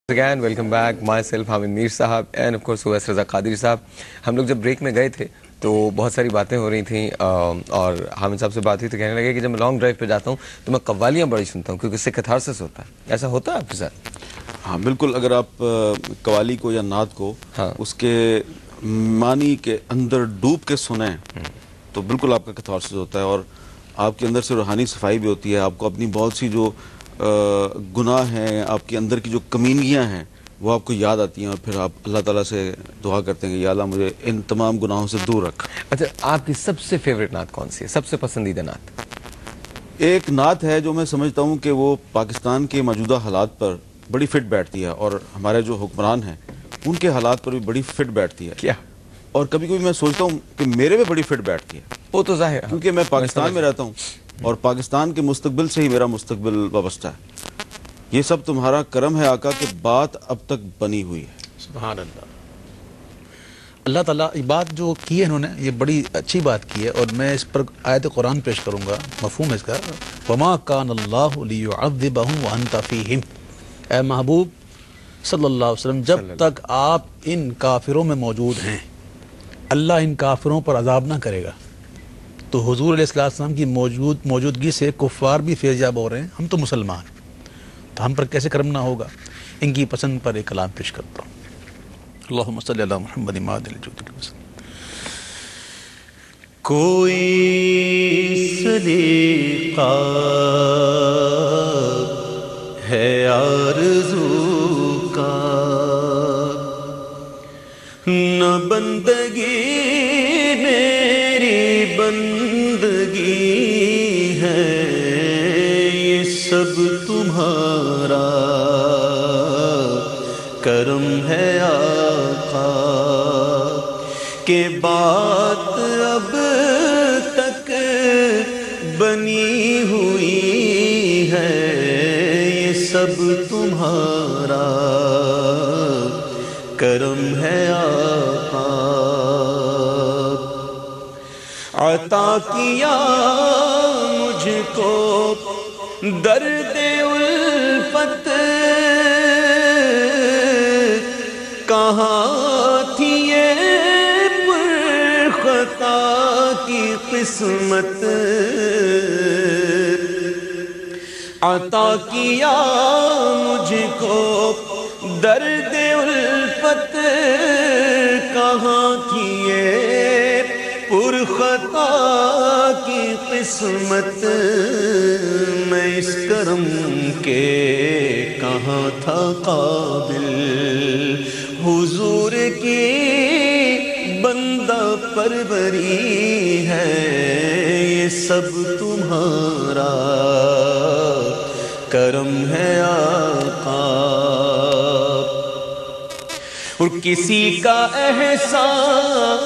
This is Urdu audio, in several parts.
Again, welcome back. Myself, Hamid میر صاحب and of course اویس رضا قادری صاحب. ہم لوگ جب بریک میں گئے تھے تو بہت ساری باتیں ہو رہی تھیں اور حامد صاحب سے بات ہوئی تو کہنے لگے کہ جب میں لانگ ڈرائیو پہ جاتا ہوں تو میں قوالیاں بڑی سنتا ہوں کیونکہ اس سے کیتھارسس ہوتا ہے. ایسا ہوتا ہے آپ کے ساتھ؟ ہاں بالکل. اگر آپ قوالی کو یا نعت کو اس کے معنی کے اندر ڈوب کے سنیں تو بالکل آپ کا کیتھارسس ہوتا ہے اور آپ کے اندر سے روحانی صفائی بھی ہوتی ہے. آپ کو اپنی بہت سی جو گناہ ہیں، آپ کے اندر کی جو کمینگیاں ہیں وہ آپ کو یاد آتی ہیں اور پھر آپ اللہ تعالیٰ سے دعا کرتے ہیں کہ یا اللہ مجھے ان تمام گناہوں سے دور رکھ. اچھا، آپ کی سب سے فیوریٹ نعت کون سی ہے؟ سب سے پسندیدہ نعت؟ ایک نعت ہے جو میں سمجھتا ہوں کہ وہ پاکستان کے موجودہ حالات پر بڑی فٹ بیٹھتی ہے اور ہمارے جو حکمران ہیں ان کے حالات پر بھی بڑی فٹ بیٹھتی ہے. کیا؟ اور کبھی کبھی میں سوچتا ہوں کہ میرے بھی بڑی فٹ بیٹھتی ہے. وہ تو ظاہر ہے کیونکہ میں پاکستان میں رہتا ہوں اور پاکستان کے مستقبل سے ہی میرا مستقبل وابستہ ہے. یہ سب تمہارا کرم ہے آقا کہ بات اب تک بنی ہوئی ہے. سبحان اللہ. اللہ تعالیٰ یہ بات جو کی ہے انہوں نے، یہ بڑی اچھی بات کی ہے اور میں اس پر آیت قرآن پیش کروں گا. مفہوم اس کا وما کان اللہ لیعذبہم وانت فیہم. اے محبوب صلی اللہ علیہ وسلم، جب تک آپ ان کافروں میں موجود ہیں اللہ ان کافروں پر عذاب نہ کرے گا. تو حضور علیہ السلام کی موجودگی سے کفار بھی فیضیاب ہو رہے ہیں. ہم تو مسلمان، تو ہم پر کیسے کرم نہ ہوگا. ان کی پسند پر ایک کلام پیش کرتا ہوں. اللہم صلی علی محمد معدن الجود الوسن. کوئی سلیقہ ہے آرزو کا، نہ بندگی میری بندگی ہے، یہ سب تمہارا کرم ہے آقا کہ بات اب تک بنی ہوئی ہے، یہ سب تمہارا کرم ہے آقا. عطا کیا مجھ کو درد الفت، کہاں تھی یہ پرخطا کی قسمت. عطا کیا مجھ کو درد الفت، کہاں تھی یہ پرخطا کی قسمت. میں اس کرم کے کہاں تھا قابل، حضور کی بندہ پروری ہے، یہ سب تمہارا کرم ہے آقا. اور کسی کا احسان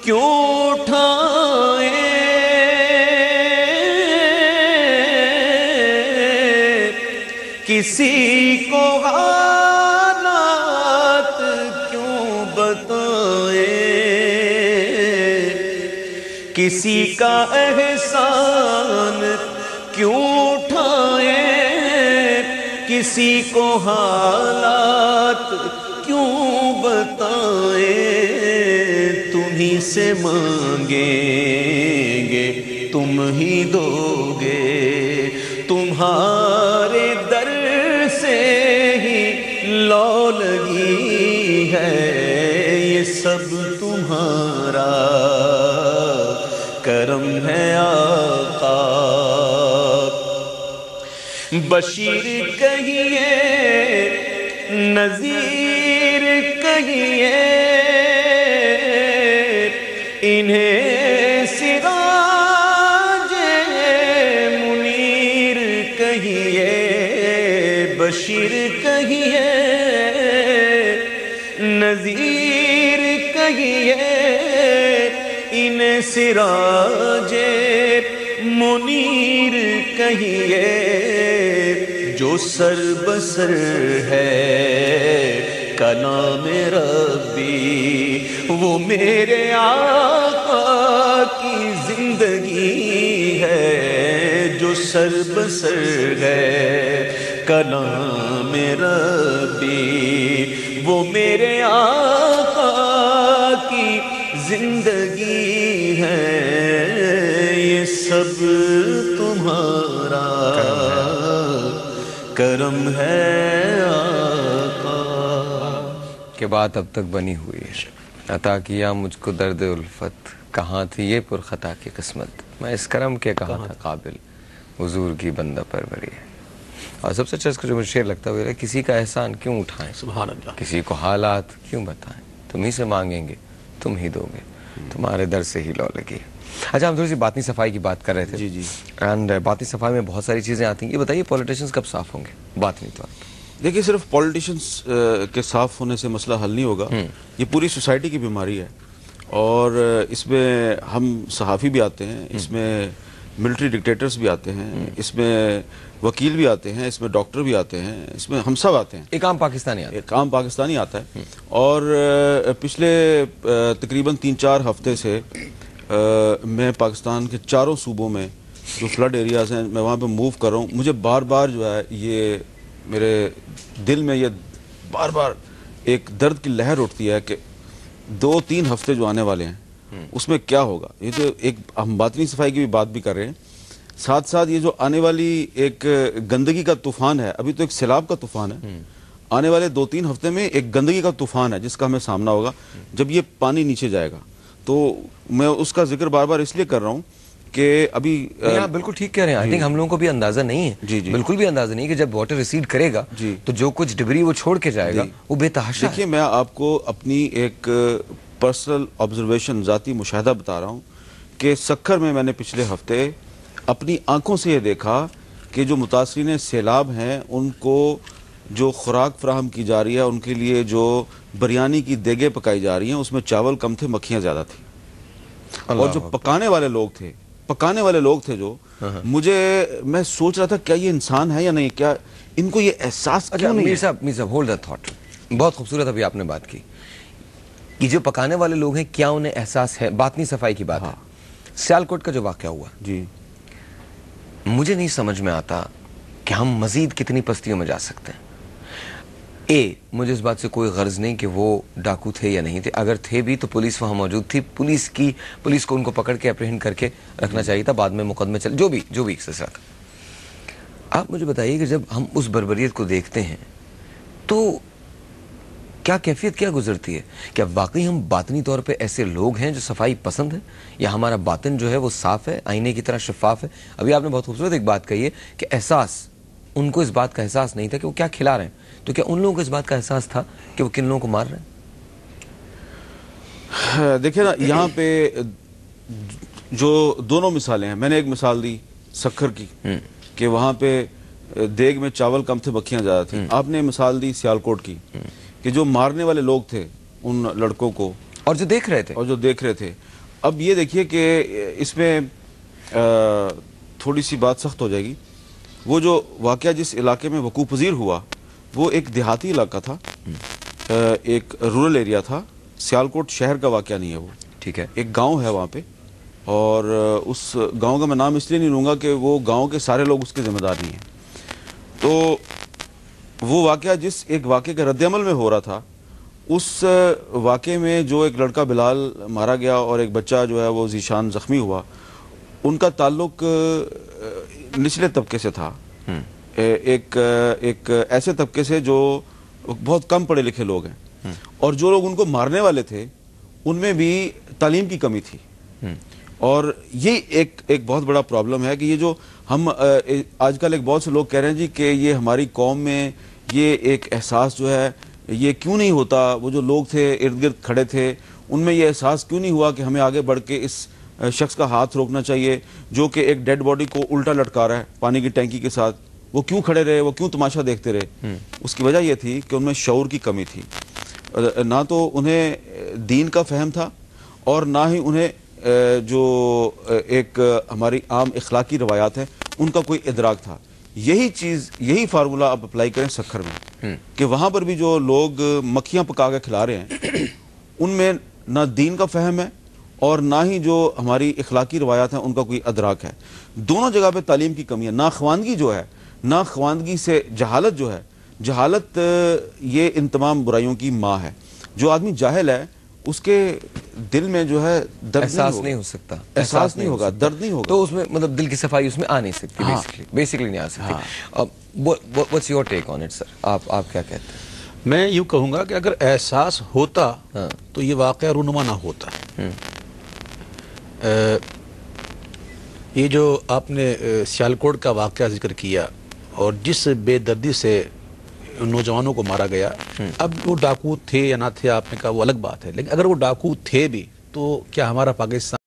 کیوں اٹھائیں، کسی کو حالات کیوں بتائیں، کسی کا احسان کیوں اٹھائیں، کسی کو حالات کیوں بتائیں. تمہیں سے مانگیں گے تم ہی دو گے، تمہارے در سے ہی لو لگی ہے، یہ سب تمہارا کرم ہے آقا. بشیر کہیے نذیر کہیے، انہیں سراج منیر کہیے. بشیر کہیے نذیر کہیے، انہیں سراج منیر کہیے. جو سر بسر ہے کلام ربی، وہ میرے آقا کی زندگی ہے. جو سر بسر ہے کلام ربی، وہ میرے آقا کی زندگی ہے، یہ سب تمہارا کرم ہے آقا۔ کہ بات اب تک بنی ہوئی ہے، عطا کیا مجھ کو درد الفت، کہاں تھی یہ پرخطا کی قسمت، میں اس کرم کے کہاں تھا قابل، حضور کی بندہ پروری ہے۔ اور سب سے اچھا اس کا جو مجھے شعر لگتا ہے کسی کا احسان کیوں اٹھائیں، سبحان اللہ، کسی کو حالات کیوں بتائیں، تم ہی سے مانگیں گے تم ہی دو گے، تمہارے در سے ہی لو لگی۔ اچھا ہم تھوڑی سی باطنی صفائی کی بات کر رہے تھے، جی اینڈ باطنی صفائی میں بہت ساری چیزیں آتی ہیں، یہ بتائیے پولیٹیشنز کب صاف ہوں گے باطنی طور پر؟ دیکھیے صرف پولیٹیشنز کے صاف ہونے سے مسئلہ حل نہیں ہوگا، یہ پوری سوسائٹی کی بیماری ہے، اور اس میں ہم صحافی بھی آتے ہیں، اس میں ملٹری ڈکٹیٹرز بھی آتے ہیں، اس میں وکیل بھی آتے ہیں، اس میں ڈاکٹر بھی آتے ہیں، اس میں ہم سب آتے ہیں، ایک عام پاکستانی آتا ہے، ایک عام پاکستانی آتا ہے۔ اور پچھلے تقریباً 3-4 ہفتے سے میں پاکستان کے چاروں صوبوں میں جو فلڈ ایریاز ہیں میں وہاں پہ موو کر رہا ہوں، مجھے بار بار جو ہے یہ میرے دل میں یہ بار بار ایک درد کی لہر اٹھتی ہے کہ 2-3 ہفتے جو آنے والے ہیں اس میں کیا ہوگا۔ یہ تو ایک ہم باطنی صفائی کی بھی بات بھی کر رہے ہیں، ساتھ ساتھ یہ جو آنے والی ایک گندگی کا طوفان ہے، ابھی تو ایک سیلاب کا طوفان ہے، آنے والے 2-3 ہفتے میں ایک گندگی کا طوفان ہے جس کا ہمیں سامنا ہوگا جب یہ پانی نیچے جائے گا۔ تو میں اس کا ذکر بار بار اس لیے کر رہا ہوں کہ ابھی آپ بالکل ٹھیک کہہ رہے ہیں، آئی تھنک ہم لوگوں کو بھی اندازہ نہیں ہے، بالکل بھی اندازہ نہیں کہ جب واٹر ریسیڈ کرے گا تو جو کچھ ڈبری وہ چھوڑ کے جائے گا وہ بے تحاشا ہے۔ دیکھیے میں آپ کو اپنی ایک پرسنل آبزرویشن، ذاتی مشاہدہ بتا رہا ہوں کہ سکھر میں نے پچھلے ہفتے اپنی آنکھوں سے یہ دیکھا کہ جو متاثرین سیلاب ہیں ان کو جو خوراک فراہم کی جا رہی ہے، ان کے لیے جو بریانی کی دیگیں پکائی جا رہی ہیں، اس میں چاول کم تھے، مکھیاں زیادہ تھیں، اور جو پکانے والے لوگ تھے جو میں سوچ رہا تھا کیا یہ انسان ہے یا نہیں، کیا ان کو یہ احساس کیوں نہیں ہے؟ میر صاحب ہولڈ دیٹ تھاٹ، بہت خوبصورت ابھی آپ نے بات کی کہ جو پکانے والے لوگ ہیں کیا انہیں احساس ہے؟ باطنی صفائی کی بات ہے۔ سیالکوٹ کا جو واقعہ ہوا، مجھے نہیں سمجھ میں آتا کہ ہم مزید کتنی پستیوں میں جا سکتے ہیں۔ مجھے اس بات سے کوئی غرض نہیں کہ وہ ڈاکو تھے یا نہیں تھے، اگر تھے بھی تو پولیس وہاں موجود تھی، پولیس کو ان کو پکڑ کے اپریہنڈ کر کے رکھنا چاہیے تھا، بعد میں مقدمے چل جو بھی سلسلہ تھا۔ آپ مجھے بتائیے کہ جب ہم اس بربریت کو دیکھتے ہیں تو کیا کیفیت کیا گزرتی ہے؟ کیا واقعی ہم باطنی طور پہ ایسے لوگ ہیں جو صفائی پسند ہیں، یا ہمارا باطن جو ہے وہ صاف ہے، آئینے کی طرح شفاف ہے؟ ابھی آپ نے بہت خوبصورت ایک بات کہی ہے کہ احساس، ان کو اس بات کا احساس نہیں تھا کہ وہ کیا کھلا رہے ہیں، تو کیا ان لوگوں کو اس بات کا احساس تھا کہ وہ کن لوگوں کو مار رہے ہیں؟ دیکھیں نا، یہاں پہ جو دونوں مثالیں ہیں، میں نے ایک مثال دی سکھر کی کہ وہاں پہ دیگ میں چاول کم تھے، مکھیاں زیادہ تھیں، آپ نے مثال دی سیالکوٹ کی کہ جو مارنے والے لوگ تھے ان لڑکوں کو، اور جو دیکھ رہے تھے، اب یہ دیکھیے کہ اس میں تھوڑی سی بات سخت ہو جائے گی۔ وہ جو واقعہ جس علاقے میں وقوع پذیر ہوا وہ ایک دیہاتی علاقہ تھا، ایک رورل ایریا تھا، سیالکوٹ شہر کا واقعہ نہیں ہے وہ، ٹھیک ہے، ایک گاؤں ہے وہاں پہ، اور اس گاؤں کا میں نام اس لیے نہیں لوں گا کہ وہ گاؤں کے سارے لوگ اس کے ذمہ دار نہیں ہیں۔ تو وہ واقعہ جس ایک واقعے کے رد عمل میں ہو رہا تھا، اس واقعے میں جو ایک لڑکا بلال مارا گیا اور ایک بچہ جو ہے وہ ذیشان زخمی ہوا، ان کا تعلق نچلے طبقے سے تھا، ایک ایسے طبقے سے جو بہت کم پڑھے لکھے لوگ ہیں، اور جو لوگ ان کو مارنے والے تھے ان میں بھی تعلیم کی کمی تھی۔ اور یہ ایک بہت بڑا پرابلم ہے کہ یہ جو ہم آج کل ایک بہت سے لوگ کہہ رہے ہیں جی کہ یہ ہماری قوم میں یہ ایک احساس جو ہے یہ کیوں نہیں ہوتا، وہ جو لوگ تھے ارد گرد کھڑے تھے ان میں یہ احساس کیوں نہیں ہوا کہ ہمیں آگے بڑھ کے اس شخص کا ہاتھ روکنا چاہیے جو کہ ایک ڈیڈ باڈی کو الٹا لٹکا رہا ہے پانی کی ٹینکی کے ساتھ، وہ کیوں کھڑے رہے، وہ کیوں تماشا دیکھتے رہے؟ اس کی وجہ یہ تھی کہ ان میں شعور کی کمی تھی، نہ تو انہیں دین کا فہم تھا اور نہ ہی انہیں جو ایک ہماری عام اخلاقی روایات ہیں ان کا کوئی ادراک تھا۔ یہی فارمولہ آپ اپلائی کریں سکھر میں کہ وہاں پر بھی جو لوگ مکھیاں پکا کے کھلا رہے ہیں ان میں نہ دین کا فہم ہے اور نہ ہی جو ہماری اخلاقی روایات ہیں ان کا کوئی ادراک ہے۔ دونوں جگہ پہ تعلیم کی کمی ہے، ناخواندگی جو ہے ناخواندگی سے جہالت جو ہے، جہالت یہ ان تمام برائیوں کی ماں ہے. جو آدمی جاہل ہے اس کے دل میں جو ہے درد احساس نہیں ہو سکتا، احساس نہیں ہوگا، درد نہیں ہوگا. تو اس میں مطلب دل کی صفائی اس میں آ نہیں سکتی، بیسیکلی نہیں آ سکتی. What's your take on it سر؟ آپ کیا کہتے ہیں؟ میں یوں کہوں گا کہ اگر احساس ہوتا تو یہ واقعہ رونما نہ ہوتا. یہ جو آپ نے سیالکوٹ کا واقعہ ذکر کیا اور جس بے دردی سے نوجوانوں کو مارا گیا، اب وہ ڈاکو تھے یا نہ تھے آپ نے کہا وہ الگ بات ہے، لیکن اگر وہ ڈاکو تھے بھی تو کیا ہمارا پاکستان